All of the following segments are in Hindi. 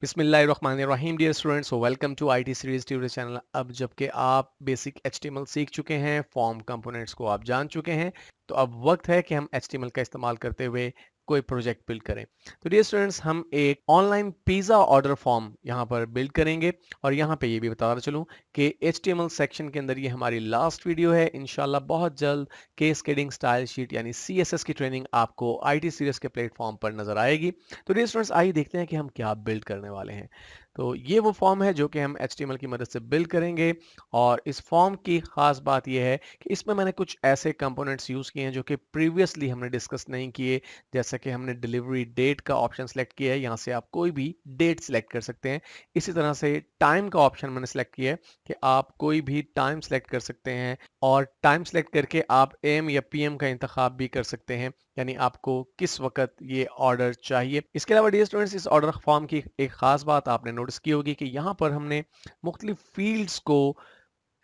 बिस्मिल्लाहिर्रहमानिर्रहीम dear students, welcome to IT series tutorial channel. अब जबकि आप बेसिक एचटीएमएल सीख चुके हैं, फॉर्म कंपोनेंट्स को आप जान चुके हैं, तो अब वक्त है कि हम एचटीएमएल का इस्तेमाल करते हुए कोई प्रोजेक्ट बिल्ड करें। तो डियर स्टूडेंट्स, हम एक ऑनलाइन पिज़्ज़ा ऑर्डर फॉर्म यहाँ पर बिल्ड करेंगे। और यहाँ पे ये भी बताता चलूँ कि एचटीएमएल सेक्शन के अंदर ये हमारी लास्ट वीडियो है। इंशाल्लाह बहुत जल्द केस्केडिंग स्टाइल शीट यानी सीएसएस की ट्रेनिंग आपको आईटी सीरीज के प्लेटफॉर्म पर नजर आएगी। तो डियर स्टूडेंट्स, आइए देखते हैं कि हम क्या बिल्ड करने वाले हैं। तो ये वो फॉर्म है जो कि हम HTML की मदद से बिल्ड करेंगे। और इस फॉर्म की खास बात यह है कि इसमें मैंने कुछ ऐसे कंपोनेंट्स यूज़ किए हैं जो कि प्रीवियसली हमने डिस्कस नहीं किए। जैसा कि हमने डिलीवरी डेट का ऑप्शन सेलेक्ट किया है, यहाँ से आप कोई भी डेट सेलेक्ट कर सकते हैं। इसी तरह से टाइम का ऑप्शन मैंने सेलेक्ट किया है कि आप कोई भी टाइम सेलेक्ट कर सकते हैं। और टाइम सेलेक्ट करके आप AM या PM का इंतखाब भी कर सकते हैं, यानी आपको किस वक्त ये ऑर्डर चाहिए। इसके अलावा डियर स्टूडेंट्स, इस ऑर्डर फॉर्म की एक खास बात आपने नोटिस की होगी कि यहाँ पर हमने मुख्तलिफ फील्ड्स को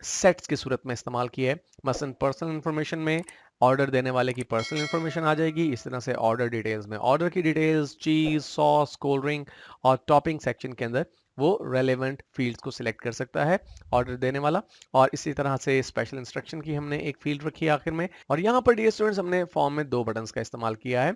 सेट्स की सूरत में इस्तेमाल किया है। मसलन पर्सनल इंफॉर्मेशन में ऑर्डर देने वाले की पर्सनल इंफॉर्मेशन आ जाएगी। इस तरह से ऑर्डर डिटेल्स में ऑर्डर की डिटेल्स, चीज, सॉस, कोल्ड ड्रिंक और टॉपिंग सेक्शन के अंदर वो रेलेवेंट फील्ड्स को सिलेक्ट कर सकता है ऑर्डर देने वाला। और इसी तरह से स्पेशल इंस्ट्रक्शन की हमने एक फील्ड रखी है आखिर में। और यहाँ पर डियर स्टूडेंट्स, हमने फॉर्म में दो बटन्स का इस्तेमाल किया है।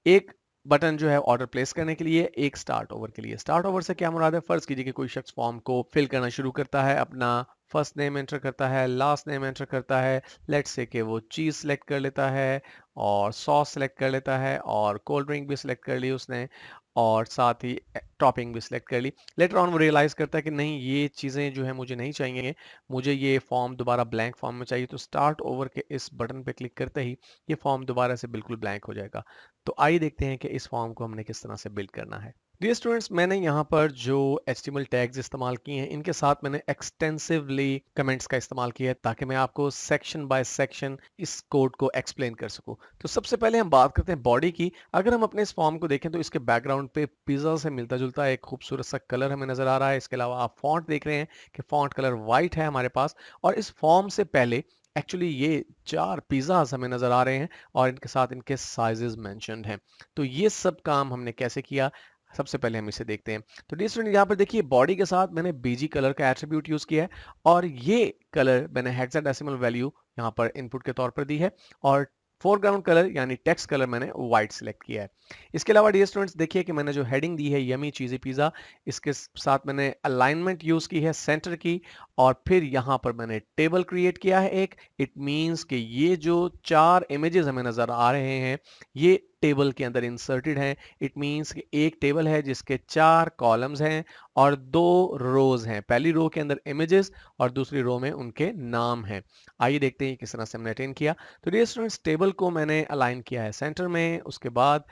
एक बटन जो है ऑर्डर प्लेस करने के लिए, एक स्टार्ट ओवर के लिए। स्टार्ट ओवर से क्या मुराद है? फर्ज कीजिए कि कोई शख्स फॉर्म को फिल करना शुरू करता है, अपना फर्स्ट नेम एंटर करता है, लास्ट नेम एंटर करता है। लेट्स से कि वो चीज़ सेलेक्ट कर लेता है और सॉस सेलेक्ट कर लेता है और कोल्ड ड्रिंक भी सिलेक्ट कर ली उसने और साथ ही टॉपिंग भी सिलेक्ट कर ली। लेटर ऑन वो रियलाइज़ करता है कि नहीं, ये चीज़ें जो है मुझे नहीं चाहिए, मुझे ये फॉर्म दोबारा ब्लैंक फॉर्म में चाहिए। तो स्टार्ट ओवर के इस बटन पे क्लिक करते ही ये फॉर्म दोबारा से बिल्कुल ब्लैंक हो जाएगा। तो आइए देखते हैं कि इस फॉर्म को हमने किस तरह से बिल्ड करना है। डियर स्टूडेंट्स, मैंने यहाँ पर जो HTML टैग्स इस्तेमाल किए हैं, इनके साथ मैंने एक्सटेंसिवली कमेंट्स का इस्तेमाल किया है ताकि मैं आपको सेक्शन बाय सेक्शन इस कोड को एक्सप्लेन कर सकूं। तो सबसे पहले हम बात करते हैं बॉडी की। अगर हम अपने इस फॉर्म को देखें तो इसके बैकग्राउंड पे पिज़्ज़ा से मिलता जुलता एक खूबसूरत सा कलर हमें नजर आ रहा है। इसके अलावा आप फॉन्ट देख रहे हैं कि फॉन्ट कलर वाइट है हमारे पास। और इस फॉर्म से पहले एक्चुअली ये 4 पिज़्ज़ाज हमें नजर आ रहे हैं और इनके साथ इनके साइजेस मेंशन्ड हैं। तो ये सब काम हमने कैसे किया, सबसे पहले हम इसे देखते हैं। तो डियर स्टूडेंट, यहाँ पर देखिए बॉडी के साथ मैंने BG कलर का एट्रीब्यूट यूज किया है और ये कलर मैंने हेक्साडेसिमल वैल्यू यहाँ पर इनपुट के तौर पर दी है। और फोरग्राउंड कलर यानी टेक्स्ट कलर मैंने व्हाइट सिलेक्ट किया है। इसके अलावा डियर स्टूडेंट्स, देखिए कि मैंने जो हेडिंग दी है यमी चीज़ी पिज़्ज़ा, इसके साथ मैंने अलाइनमेंट यूज की है सेंटर की। और फिर यहाँ पर मैंने टेबल क्रिएट किया है एक। इट मीन्स कि ये जो 4 इमेजेस हमें नजर आ रहे हैं, ये टेबल के अंदर इंसर्टेड हैं। इट मीन्स कि एक टेबल है जिसके 4 कॉलम्स हैं और 2 रोज हैं। पहली रो के अंदर इमेजेस और दूसरी रो में उनके नाम हैं। आइए देखते हैं किस तरह से हमने अटेन किया। तो डियर स्टूडेंट्स, टेबल को मैंने अलाइन किया है सेंटर में। उसके बाद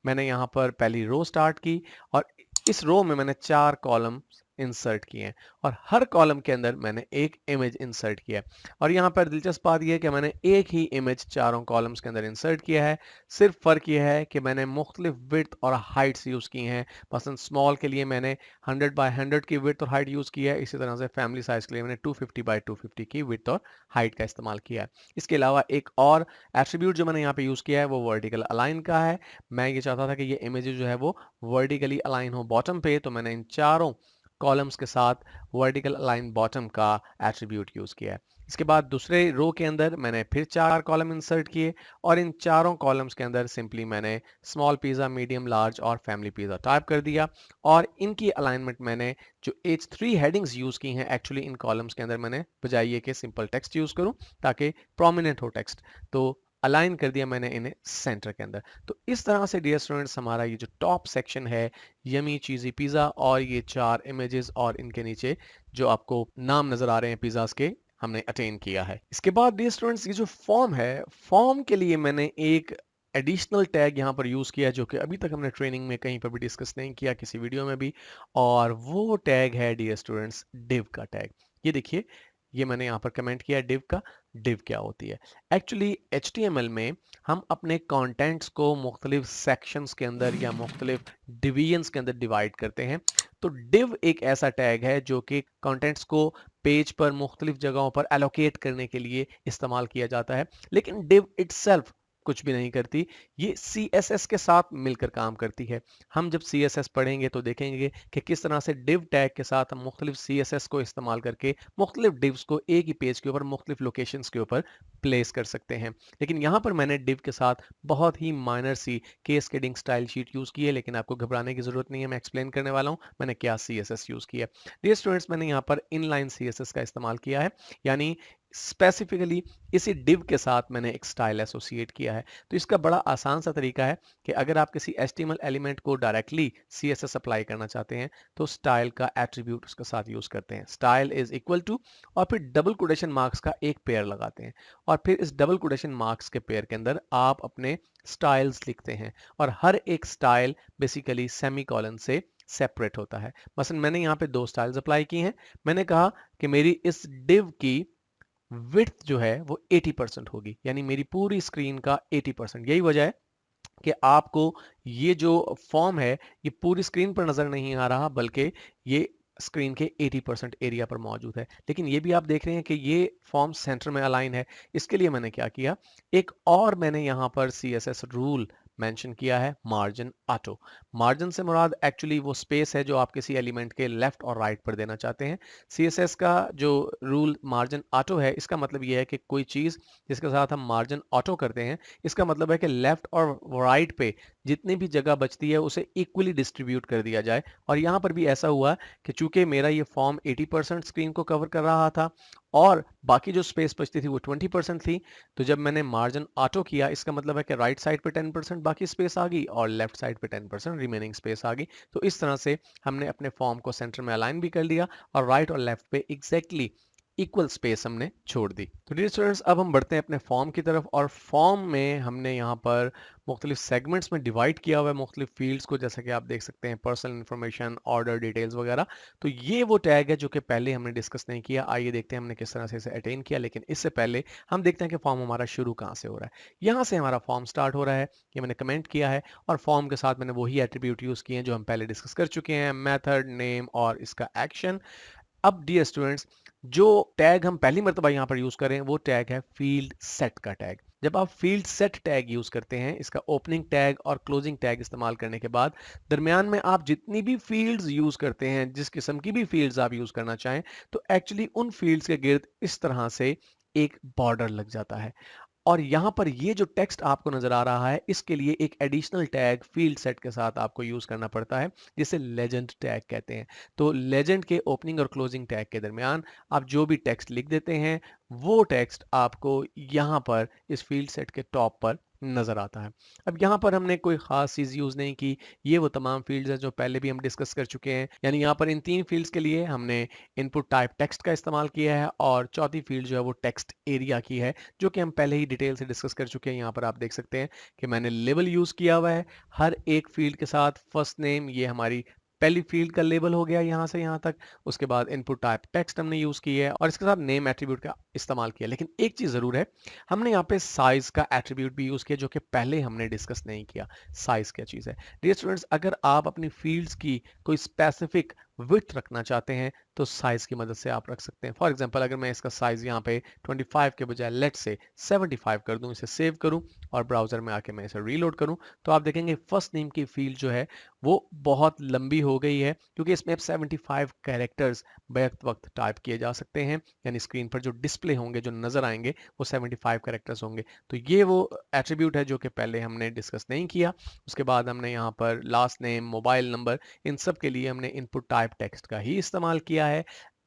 मैंने यहाँ पर पहली रो स्टार्ट की और इस रो में मैंने 4 कॉलम इंसर्ट किए हैं और हर कॉलम के अंदर मैंने एक इमेज इंसर्ट किया है। और यहाँ पर दिलचस्प बात यह है कि मैंने एक ही इमेज चारों कॉलम्स के अंदर इंसर्ट किया है। सिर्फ फ़र्क यह है कि मैंने मुख्तलिफ विड्थ और हाइट्स यूज़ की हैं। मसलन स्मॉल के लिए मैंने 100 बाय 100 की विड्थ और हाइट यूज़ की है। इसी तरह से फैमिली साइज़ के लिए मैंने 250 बाय 250 की विड्थ और हाइट का इस्तेमाल किया है। इसके अलावा एक और एट्रीब्यूट जो मैंने यहाँ पे यूज़ किया है वो वर्टिकल अलाइन का है। मैं ये चाहता था कि ये इमेज जो है वो वर्टिकली अलाइन हो बॉटम पे, तो मैंने इन चारों कॉलम्स के साथ वर्टिकल अलाइन बॉटम का एट्रीब्यूट यूज़ किया है। इसके बाद दूसरे रो के अंदर मैंने फिर 4 कॉलम इंसर्ट किए और इन चारों कॉलम्स के अंदर सिंपली मैंने स्मॉल पिज़्ज़ा, मीडियम, लार्ज और फैमिली पिज़्ज़ा टाइप कर दिया। और इनकी अलाइनमेंट मैंने जो H3 हेडिंग्स यूज़ की हैं, एक्चुअली इन कॉलम्स के अंदर मैंने बजाय ये कि सिंपल टेक्स्ट यूज़ करूं ताकि प्रोमिनेंट हो टेक्स्ट, तो अलाइन कर दिया मैंने इन्हें सेंटर के अंदर। तो इस तरह से डियर स्टूडेंट्स, हमारा ये जो टॉप सेक्शन है यमी चीज़ी पिज़्ज़ा और ये 4 इमेजेस और इनके नीचे जो आपको नाम नज़र आ रहे हैं पिज़्ज़ास के, हमने अटेन किया है। इसके बाद डियर स्टूडेंट्स, ये जो फॉर्म है, फॉर्म के लिए मैंने एक एडिशनल टैग यहाँ पर यूज़ किया जो कि अभी तक हमने ट्रेनिंग में कहीं पर भी डिस्कस नहीं किया, किसी वीडियो में भी। और वो टैग है डियर स्टूडेंट्स डिव का टैग। ये देखिए, ये मैंने यहाँ पर कमेंट किया डिव का। डिव क्या होती है? एक्चुअली HTML में हम अपने कंटेंट्स को मुख्तलिफ सेक्शंस के अंदर या मुख्तलिफ डिवीजन्स के अंदर डिवाइड करते हैं। तो डिव एक ऐसा टैग है जो कि कंटेंट्स को पेज पर मुख्तलिफ जगहों पर एलोकेट करने के लिए इस्तेमाल किया जाता है। लेकिन डिव इटसेल्फ कुछ भी नहीं करती, ये CSS के साथ मिलकर काम करती है। हम जब CSS पढ़ेंगे तो देखेंगे कि किस तरह से div टैग के साथ हम मुख्तलिफ CSS को इस्तेमाल करके मुख्तलिफ divs को एक ही पेज के ऊपर मुख्तलिफ लोकेशंस के ऊपर प्लेस कर सकते हैं। लेकिन यहाँ पर मैंने div के साथ बहुत ही माइनर सी कैस्केडिंग स्टाइल शीट यूज़ की है, लेकिन आपको घबराने की ज़रूरत नहीं है, मैं एक्सप्लेन करने वाला हूँ मैंने क्या CSS यूज़ किया है। डियर स्टूडेंट्स, मैंने यहाँ पर इनलाइन CSS का इस्तेमाल किया है, यानी स्पेसिफिकली इसी div के साथ मैंने एक स्टाइल एसोसिएट किया है। तो इसका बड़ा आसान सा तरीका है कि अगर आप किसी HTML एलिमेंट को डायरेक्टली CSS अप्लाई करना चाहते हैं तो स्टाइल का एट्रीब्यूट उसके साथ यूज करते हैं। स्टाइल इज इक्वल टू और फिर डबल कोटेशन मार्क्स का एक पेयर लगाते हैं और फिर इस डबल कोटेशन मार्क्स के पेयर के अंदर आप अपने स्टाइल्स लिखते हैं और हर एक स्टाइल बेसिकली सेमीकोलन से सेपरेट होता है। मसलन मैंने यहाँ पे 2 स्टाइल्स अप्लाई की हैं। मैंने कहा कि मेरी इस div की विड्थ जो है वो 80% होगी, यानी मेरी पूरी स्क्रीन का 80%। यही वजह है कि आपको ये जो फॉर्म है ये पूरी स्क्रीन पर नजर नहीं आ रहा, बल्कि ये स्क्रीन के 80% एरिया पर मौजूद है। लेकिन ये भी आप देख रहे हैं कि ये फॉर्म सेंटर में अलाइन है। इसके लिए मैंने क्या किया, एक और मैंने यहाँ पर CSS रूल मेंशन किया है, मार्जिन ऑटो। मार्जिन से मुराद एक्चुअली वो स्पेस है जो आप किसी एलिमेंट के लेफ्ट और राइट पर देना चाहते हैं। CSS का जो रूल मार्जिन ऑटो है, इसका मतलब ये है कि कोई चीज़ जिसके साथ हम मार्जिन ऑटो करते हैं, इसका मतलब है कि लेफ्ट और राइट पे जितनी भी जगह बचती है उसे इक्वली डिस्ट्रीब्यूट कर दिया जाए। और यहाँ पर भी ऐसा हुआ कि चूंकि मेरा ये फॉर्म 80% स्क्रीन को कवर कर रहा था और बाकी जो स्पेस बचती थी वो 20% थी, तो जब मैंने मार्जिन ऑटो किया इसका मतलब है कि राइट साइड पे 10% बाकी स्पेस आ गई और लेफ्ट साइड पे 10% रिमेनिंग स्पेस आ गई। तो इस तरह से हमने अपने फॉर्म को सेंटर में अलाइन भी कर लिया और राइट और लेफ्ट पे एग्जैक्टली इक्वल स्पेस हमने छोड़ दी। तो डियर स्टूडेंट्स, अब हम बढ़ते हैं अपने फॉर्म की तरफ और फॉर्म में हमने यहाँ पर मुख्तलिफ सेगमेंट्स में डिवाइड किया हुआ है मुख्तलिफ फील्ड्स को, जैसा कि आप देख सकते हैं पर्सनल इन्फॉर्मेशन, ऑर्डर डिटेल्स वगैरह। तो ये वो टैग है जो कि पहले हमने डिस्कस नहीं किया। आइए देखते हैं हमने किस तरह से इसे अटेन किया, लेकिन इससे पहले हम देखते हैं कि फॉर्म हमारा शुरू कहाँ से हो रहा है। यहाँ से हमारा फॉर्म स्टार्ट हो रहा है, ये मैंने कमेंट किया है और फॉर्म के साथ मैंने वही एट्रीब्यूट यूज़ किए हैं जो हम पहले डिस्कस कर चुके हैं, मेथड, नेम और इसका एक्शन। अब डियर स्टूडेंट्स, जो टैग हम पहली मरतबा यहाँ पर यूज करें वो टैग है फील्ड सेट का टैग। जब आप फील्ड सेट टैग यूज करते हैं, इसका ओपनिंग टैग और क्लोजिंग टैग इस्तेमाल करने के बाद दरमियान में आप जितनी भी फील्ड्स यूज करते हैं, जिस किस्म की भी फील्ड्स आप यूज करना चाहें, तो एक्चुअली उन फील्ड्स के गिर्द इस तरह से एक बॉर्डर लग जाता है। और यहाँ पर ये जो टेक्स्ट आपको नजर आ रहा है, इसके लिए एक एडिशनल टैग फील्ड सेट के साथ आपको यूज करना पड़ता है, जिसे लेजेंड टैग कहते हैं। तो लेजेंड के ओपनिंग और क्लोजिंग टैग के दरमियान आप जो भी टेक्स्ट लिख देते हैं, वो टेक्स्ट आपको यहाँ पर इस फील्ड सेट के टॉप पर नजर आता है। अब यहाँ पर हमने कोई खास चीज यूज नहीं की, ये वो तमाम फील्ड्स हैं जो पहले भी हम डिस्कस कर चुके हैं। यानी यहाँ पर इन 3 फील्ड्स के लिए हमने इनपुट टाइप टेक्स्ट का इस्तेमाल किया है और चौथी फील्ड जो है वो टेक्स्ट एरिया की है, जो कि हम पहले ही डिटेल से डिस्कस कर चुके हैं। यहाँ पर आप देख सकते हैं कि मैंने लेबल यूज किया हुआ है हर एक फील्ड के साथ। फर्स्ट नेम ये हमारी पहली फील्ड का लेबल हो गया यहाँ से यहाँ तक। उसके बाद इनपुट टाइप टेक्स्ट हमने यूज की है और इसके साथ नेम एट्रीब्यूट का इस्तेमाल किया। लेकिन एक चीज जरूर है, हमने यहाँ पे साइज का एट्रीब्यूट भी यूज किया जो कि पहले हमने डिस्कस नहीं किया। साइज क्या चीज है? डियर स्टूडेंट्स, अगर आप अपनी फील्ड्स की कोई स्पेसिफिक विड्थ रखना चाहते हैं तो साइज की मदद से आप रख सकते हैं। फॉर एग्जांपल, अगर मैं इसका साइज यहाँ पे 25 के बजाय लेट से 75 कर दूं, इसे सेव करूं और ब्राउजर में आके मैं इसे रीलोड करूं, तो आप देखेंगे फर्स्ट नेम की फील्ड जो है वो बहुत लंबी हो गई है, क्योंकि इसमें अब 75 कैरेक्टर्स बैक वक्त टाइप किए जा सकते हैं। यानी स्क्रीन पर जो डिस्प्ले होंगे, जो नजर आएंगे, वो 75 कैरेक्टर्स होंगे। तो ये वो एट्रीब्यूट है जो कि पहले हमने डिस्कस नहीं किया। उसके बाद हमने यहाँ पर लास्ट नेम, मोबाइल नंबर, इन सब के लिए हमने इनपुट टाइप टेक्स्ट का ही इस्तेमाल किया है।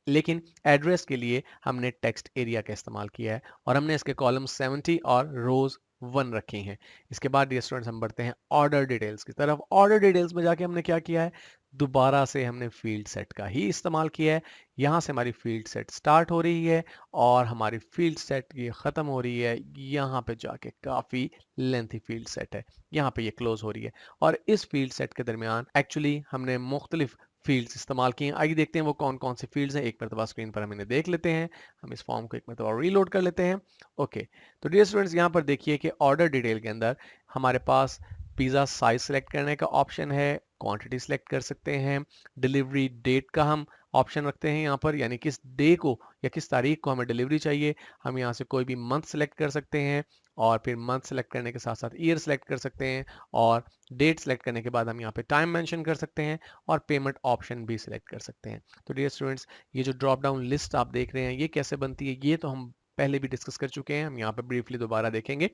लेकिन एड्रेस के लिए हमने टेक्स्ट एरिया का इस्तेमाल किया है और हमने इसके कॉलम 70 और रोज 1 रखी हैं। इसके बाद डियर स्टूडेंट्स, हम बढ़ते हैं ऑर्डर डिटेल्स की तरफ। ऑर्डर डिटेल्स में जाके हमने क्या किया है, दोबारा से हमने फील्ड सेट का ही इस्तेमाल किया है। यहाँ से हमारी फील्ड सेट स्टार्ट हो रही है और हमारी फील्ड सेट ये ख़त्म हो रही है। यहाँ पे जाके काफ़ी लेंथी फील्ड सेट है, यहाँ पे ये क्लोज हो रही है। और इस फील्ड सेट के दरमियान एक्चुअली हमने मुख्तलिफ फील्ड्स इस्तेमाल किए हैं। आइए देखते हैं वो कौन कौन सी फील्ड्स हैं। एक मरतबा स्क्रीन पर हम इन्हें देख लेते हैं। हम इस फॉर्म को एक मरतबा रीलोड कर लेते हैं। ओके, तो डियर स्टूडेंट्स, यहाँ पर देखिए कि ऑर्डर डिटेल के अंदर हमारे पास पिज़्ज़ा साइज सेलेक्ट करने का ऑप्शन है, क्वांटिटी सेलेक्ट कर सकते हैं, डिलीवरी डेट का हम ऑप्शन रखते हैं यहाँ पर, यानी किस डे को या किस तारीख को हमें डिलीवरी चाहिए। हम यहाँ से कोई भी मंथ सेलेक्ट कर सकते हैं और फिर मंथ सेलेक्ट करने के साथ साथ ईयर सेलेक्ट कर सकते हैं और डेट सेलेक्ट करने के बाद हम यहाँ पे टाइम मेंशन कर सकते हैं और पेमेंट ऑप्शन भी सिलेक्ट कर सकते हैं। तो डियर स्टूडेंट्स, ये जो ड्रॉप डाउन लिस्ट आप देख रहे हैं ये कैसे बनती है ये तो हम पहले भी डिस्कस कर चुके हैं, हम यहाँ पे ब्रीफली दोबारा देखेंगे।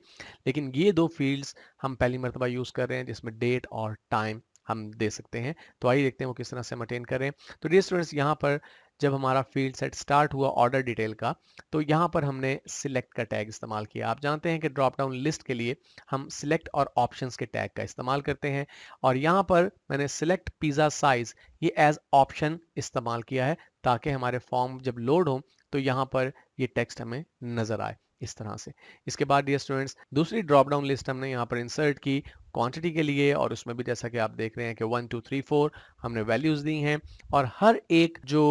लेकिन ये दो फील्ड्स हम पहली मरतबा यूज़ कर रहे हैं जिसमें डेट और टाइम हम दे सकते हैं। तो आइए देखते हैं वो किस तरह से हम अटेन कर रहे हैं। तो डियर स्टूडेंट्स, यहाँ पर जब हमारा फील्ड सेट स्टार्ट हुआ ऑर्डर डिटेल का, तो यहाँ पर हमने सिलेक्ट का टैग इस्तेमाल किया। आप जानते हैं कि ड्रॉप डाउन लिस्ट के लिए हम सिलेक्ट और ऑप्शंस के टैग का इस्तेमाल करते हैं और यहाँ पर मैंने सिलेक्ट पिज़्ज़ा साइज ये एज ऑप्शन इस्तेमाल किया है ताकि हमारे फॉर्म जब लोड हो तो यहाँ पर ये टेक्स्ट हमें नजर आए इस तरह से। इसके बाद डियर स्टूडेंट्स, दूसरी ड्रॉप डाउन लिस्ट हमने यहाँ पर इंसर्ट की क्वांटिटी के लिए और उसमें भी जैसा कि आप देख रहे हैं कि 1 2 3 4 हमने वैल्यूज दी हैं और हर एक जो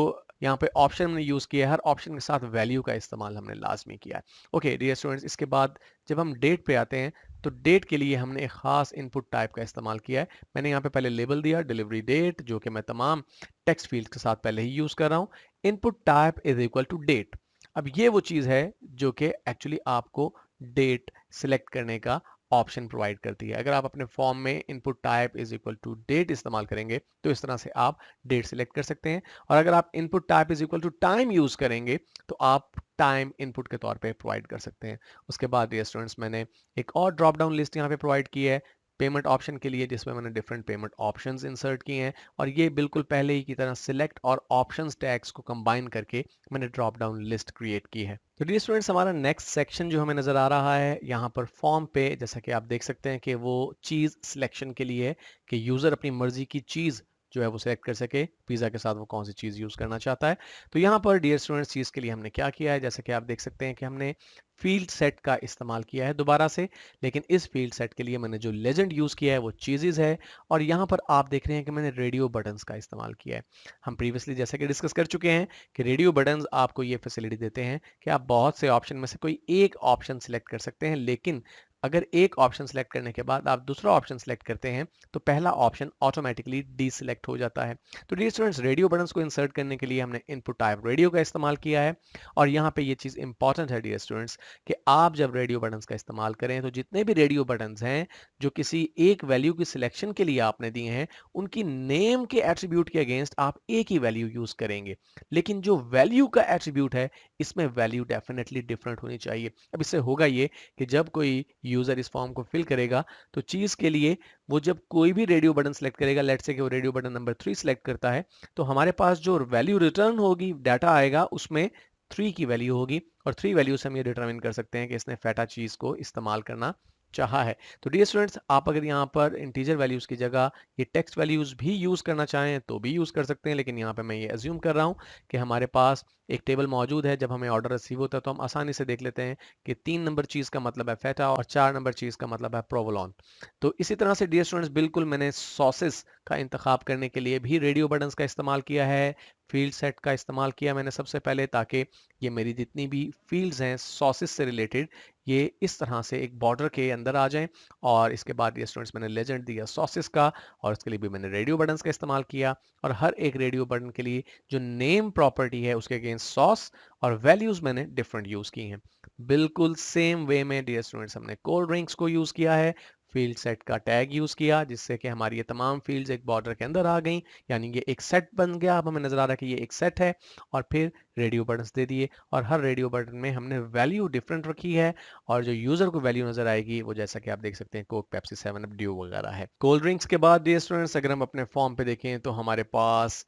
यहाँ पे ऑप्शन हमने यूज किया है हर ऑप्शन के साथ वैल्यू का इस्तेमाल हमने लाजमी किया है। ओके डियर स्टूडेंट्स, इसके बाद जब हम डेट पे आते हैं तो डेट के लिए हमने एक खास इनपुट टाइप का इस्तेमाल किया है। मैंने यहाँ पे पहले लेबल दिया डिलीवरी डेट, जो कि मैं तमाम टेक्स्ट फील्ड के साथ पहले ही यूज कर रहा हूँ। Input type is equal to date. अब ये वो चीज है जो कि एक्चुअली आपको डेट सिलेक्ट करने का ऑप्शन प्रोवाइड करती है। अगर आप अपने फॉर्म में input type is equal to date इस्तेमाल करेंगे तो इस तरह से आप डेट सिलेक्ट कर सकते हैं और अगर आप input type is equal to time use करेंगे तो आप टाइम इनपुट के तौर पे प्रोवाइड कर सकते हैं। उसके बाद डियर स्टूडेंट्स, मैंने एक और ड्रॉप डाउन लिस्ट यहाँ पे प्रोवाइड की है पेमेंट ऑप्शन के लिए जिसमें मैंने डिफरेंट पेमेंट ऑप्शंस इंसर्ट किए हैं और ये बिल्कुल पहले ही की तरह सिलेक्ट और ऑप्शंस टैग्स को कंबाइन करके मैंने ड्रॉप डाउन लिस्ट क्रिएट की है। तो डियर स्टूडेंट्स, हमारा नेक्स्ट सेक्शन जो हमें नजर आ रहा है यहाँ पर फॉर्म पे, जैसा कि आप देख सकते हैं कि वो चीज सिलेक्शन के लिए है कि यूजर अपनी मर्जी की चीज जो है वो सिलेक्ट कर सके पिज़्ज़ा के साथ वो कौन सी चीज़ यूज़ करना चाहता है। तो यहाँ पर डियर स्टूडेंट्स, चीज़ के लिए हमने क्या किया है, जैसे कि आप देख सकते हैं कि हमने फील्ड सेट का इस्तेमाल किया है दोबारा से, लेकिन इस फील्ड सेट के लिए मैंने जो लेजेंड यूज़ किया है वो चीज़ेज़ है और यहाँ पर आप देख रहे हैं कि मैंने रेडियो बटन्स का इस्तेमाल किया है। हम प्रीवियसली जैसे कि डिस्कस कर चुके हैं कि रेडियो बटन्स आपको ये फैसिलिटी देते हैं कि आप बहुत से ऑप्शन में से कोई एक ऑप्शन सिलेक्ट कर सकते हैं, लेकिन अगर एक ऑप्शन सेलेक्ट करने के बाद आप दूसरा ऑप्शन सेलेक्ट करते हैं तो पहला ऑप्शन ऑटोमेटिकली डीसिलेक्ट हो जाता है। तो डियर स्टूडेंट्स, रेडियो बटन्स को इंसर्ट करने के लिए हमने इनपुट टाइप रेडियो का इस्तेमाल किया है और यहाँ पे ये चीज़ इंपॉर्टेंट है डियर स्टूडेंट्स कि आप जब रेडियो बटन्स का इस्तेमाल करें तो जितने भी रेडियो बटन्स हैं जो किसी एक वैल्यू की सिलेक्शन के लिए आपने दिए हैं उनकी नेम के एट्रीब्यूट के अगेंस्ट आप एक ही वैल्यू यूज करेंगे, लेकिन जो वैल्यू का एट्रीब्यूट है इसमें वैल्यू डेफिनेटली डिफरेंट होनी चाहिए। अब इससे होगा ये कि जब कोई यूजर इस फॉर्म को फिल करेगा तो चीज के लिए वो जब कोई भी रेडियो बटन सेलेक्ट करेगा, लेट्स से कि वो रेडियो बटन नंबर 3 सेलेक्ट करता है, तो हमारे पास जो वैल्यू रिटर्न होगी, डाटा आएगा, उसमें 3 की वैल्यू होगी और 3 वैल्यू से हम ये डिटरमिन कर सकते हैं कि इसने फेटा चीज को इस्तेमाल करना चाहा है। तो डियर स्टूडेंट्स, आप अगर यहाँ पर इंटीजर वैल्यूज की जगह ये टेक्स्ट वैल्यूज भी यूज करना चाहें तो भी यूज कर सकते हैं, लेकिन यहाँ पे मैं ये अज्यूम कर रहा हूँ कि हमारे पास एक टेबल मौजूद है। जब हमें ऑर्डर रिसीव होता है तो हम आसानी से देख लेते हैं कि 3 नंबर चीज का मतलब है फेटा और 4 नंबर चीज का मतलब है प्रोवोलोन। तो इसी तरह से डियर स्टूडेंट्स, बिल्कुल मैंने सॉसेस का इंतखाब करने के लिए भी रेडियो बटन्स का इस्तेमाल किया है, फील्ड सेट का इस्तेमाल किया मैंने सबसे पहले, ताकि ये मेरी जितनी भी फील्ड्स हैं सॉसेस से रिलेटेड ये इस तरह से एक बॉर्डर के अंदर आ जाएं। और इसके बाद ये स्टूडेंट्स मैंने लेजेंड दिया सॉसेस का और इसके लिए भी मैंने रेडियो बटन्स का इस्तेमाल किया और हर एक रेडियो बटन के लिए जो नेम प्रॉपर्टी है उसके अगेंस्ट सॉस और वैल्यूज मैंने डिफरेंट यूज की हैं। बिल्कुल सेम वे में डियर स्टूडेंट्स हमने कोल्ड ड्रिंक्स को यूज किया है, फील्ड सेट का टैग यूज किया जिससे कि हमारी ये तमाम फील्ड्स एक बॉर्डर के अंदर आ गई, यानी ये एक सेट बन गया। अब हमें नजर आ रहा है कि ये एक सेट है और फिर रेडियो बटन्स दे दिए और हर रेडियो बटन में हमने वैल्यू डिफरेंट रखी है और जो यूजर को वैल्यू नजर आएगी वो जैसा कि आप देख सकते हैं कोक, पेप्सी, 7 अप, ड्यू वगैरह है। कोल्ड ड्रिंक्स के बाद डियर स्टूडेंट्स अगर हम अपने फॉर्म पे देखें तो हमारे पास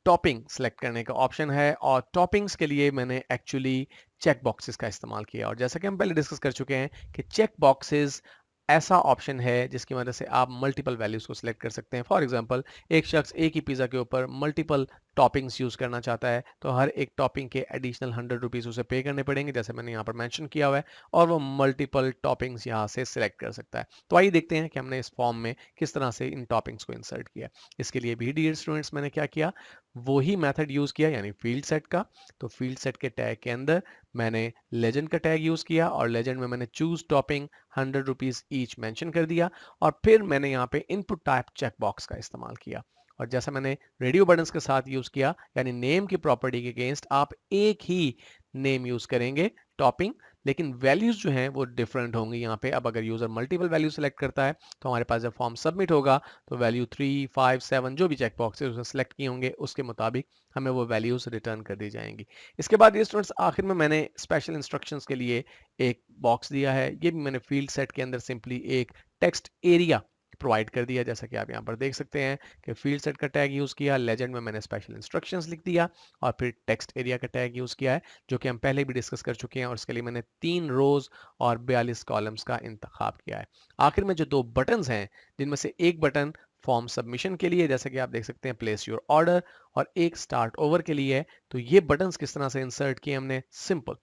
टॉपिंग सेलेक्ट करने का ऑप्शन है और टॉपिंग्स के लिए मैंने एक्चुअली चेक बॉक्सेस का इस्तेमाल किया और जैसा कि हम पहले डिस्कस कर चुके हैं कि चेक बॉक्सेस ऐसा ऑप्शन है जिसकी वजह से आप मल्टीपल वैल्यूज को सिलेक्ट कर सकते हैं। फॉर एग्जांपल, एक शख्स एक ही पिज़्ज़ा के ऊपर मल्टीपल टॉपिंग्स यूज करना चाहता है तो हर एक टॉपिंग के एडिशनल 100 रुपीज़ उसे पे करने पड़ेंगे, जैसे मैंने यहाँ पर मेंशन किया हुआ है, और वो मल्टीपल टॉपिंग्स यहाँ से सिलेक्ट कर सकता है। तो आइए देखते हैं कि हमने इस फॉर्म में किस तरह से इन टॉपिंग्स को इंसर्ट किया। इसके लिए भी डियर स्टूडेंट्स मैंने क्या किया, वही मेथड यूज किया, यानी फील्ड सेट का। तो फील्ड सेट के टैग के अंदर मैंने लेजेंड का टैग यूज किया और लेजेंड में मैंने choose topping 100 rupees each mention कर दिया और फिर मैंने यहाँ पे इनपुट टाइप चेक बॉक्स का इस्तेमाल किया और जैसा मैंने रेडियो बटन्स के साथ यूज किया, यानी नेम की प्रॉपर्टी के अगेंस्ट आप एक ही नेम यूज करेंगे टॉपिंग, लेकिन वैल्यूज जो हैं वो डिफरेंट होंगी यहाँ पे। अब अगर यूजर मल्टीपल वैल्यू सेलेक्ट करता है तो हमारे पास जब फॉर्म सबमिट होगा तो वैल्यू 3, 5, 7 जो भी चेक बॉक्स है उसने सेलेक्ट किए होंगे उसके मुताबिक हमें वो वैल्यूज रिटर्न कर दी जाएंगी। इसके बाद ये स्टूडेंट्स आखिर में मैंने स्पेशल इंस्ट्रक्शंस के लिए एक बॉक्स दिया है। ये भी मैंने फील्ड सेट के अंदर सिंपली एक टेक्स्ट एरिया प्रोवाइड कर दिया, जैसा कि आप यहाँ पर देख सकते हैं कि फील्ड सेट का टैग यूज़ किया, लेजेंड में मैंने स्पेशल इंस्ट्रक्शंस लिख दिया और फिर टेक्स्ट एरिया का टैग यूज़ किया है जो कि हम पहले भी डिस्कस कर चुके हैं, और इसके लिए मैंने 3 रोज और 42 कॉलम्स का इंतखाब किया है। आखिर में जो 2 बटन्स हैं जिनमें से एक बटन फॉर्म सबमिशन के लिए, जैसे कि आप देख सकते हैं प्लेस योर ऑर्डर, और एक स्टार्ट ओवर के लिए है। तो ये बटन्स किस तरह से इंसर्ट किए हमने, simple,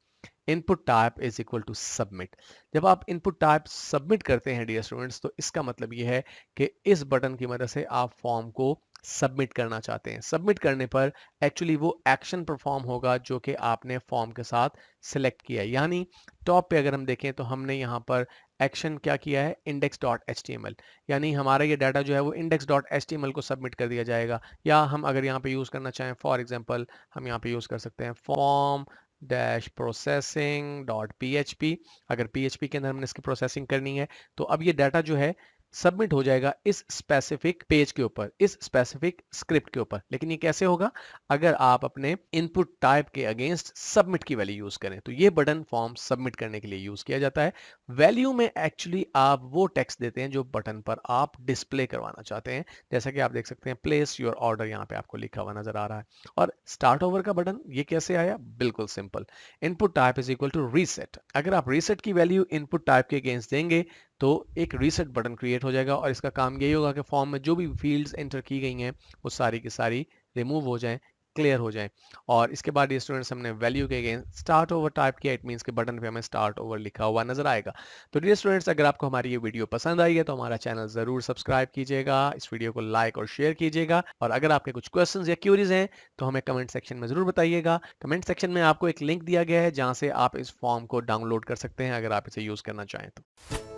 input type is equal to submit. जब आप इनपुट टाइप सबमिट करते हैं डियर स्टूडेंट्स तो इसका मतलब ये है कि इस बटन की मदद से आप फॉर्म को सबमिट करना चाहते हैं। सबमिट करने पर एक्चुअली वो एक्शन परफॉर्म होगा जो कि आपने फॉर्म के साथ सिलेक्ट किया है। यानी टॉप पे अगर हम देखें तो हमने यहाँ पर एक्शन क्या किया है, index.html, यानी हमारा ये डाटा जो है वो index.html को सबमिट कर दिया जाएगा। या हम अगर यहाँ पे यूज करना चाहें, फॉर एग्जांपल हम यहाँ पे यूज कर सकते हैं form dash processing dot php। अगर php के अंदर हमने इसकी प्रोसेसिंग करनी है तो अब ये डाटा जो है सबमिट हो जाएगा इस स्पेसिफिक पेज के ऊपर, इस स्पेसिफिक स्क्रिप्ट के ऊपर। लेकिन ये कैसे होगा, अगर आप अपने इनपुट टाइप के अगेंस्ट सबमिट की वैल्यू यूज करें। तो ये बटन फॉर्म सबमिट करने के लिए यूज किया जाता है। वैल्यू में एक्चुअली आप वो टेक्स्ट देते हैं जो बटन पर आप डिस्प्ले करवाना चाहते हैं। जैसा कि आप देख सकते हैं प्लेस योर ऑर्डर यहाँ पे आपको लिखा हुआ नजर आ रहा है। और स्टार्ट ओवर का बटन ये कैसे आया, बिल्कुल simple, input type is equal to reset. अगर आप रीसेट की वैल्यू इनपुट टाइप के अगेंस्ट देंगे तो एक रीसेट बटन क्रिएट हो जाएगा, और इसका काम यही होगा कि फॉर्म में जो भी फील्ड्स एंटर की गई हैं वो सारी की सारी रिमूव हो जाएं, क्लियर हो जाएं। और इसके बाद ये स्टूडेंट्स हमने वैल्यू के अगेंस्ट स्टार्ट ओवर टाइप किया, इट मींस कि बटन पे हमें स्टार्ट ओवर लिखा हुआ नजर आएगा। तो डियर स्टूडेंट्स, अगर आपको हमारी ये वीडियो पसंद आई है तो हमारा चैनल जरूर सब्सक्राइब कीजिएगा, इस वीडियो को लाइक और शेयर कीजिएगा, और अगर आपके कुछ क्वेश्चंस या क्यूरीज हैं तो हमें कमेंट सेक्शन में जरूर बताइएगा। कमेंट सेक्शन में आपको एक लिंक दिया गया है जहां से आप इस फॉर्म को डाउनलोड कर सकते हैं अगर आप इसे यूज करना चाहें तो।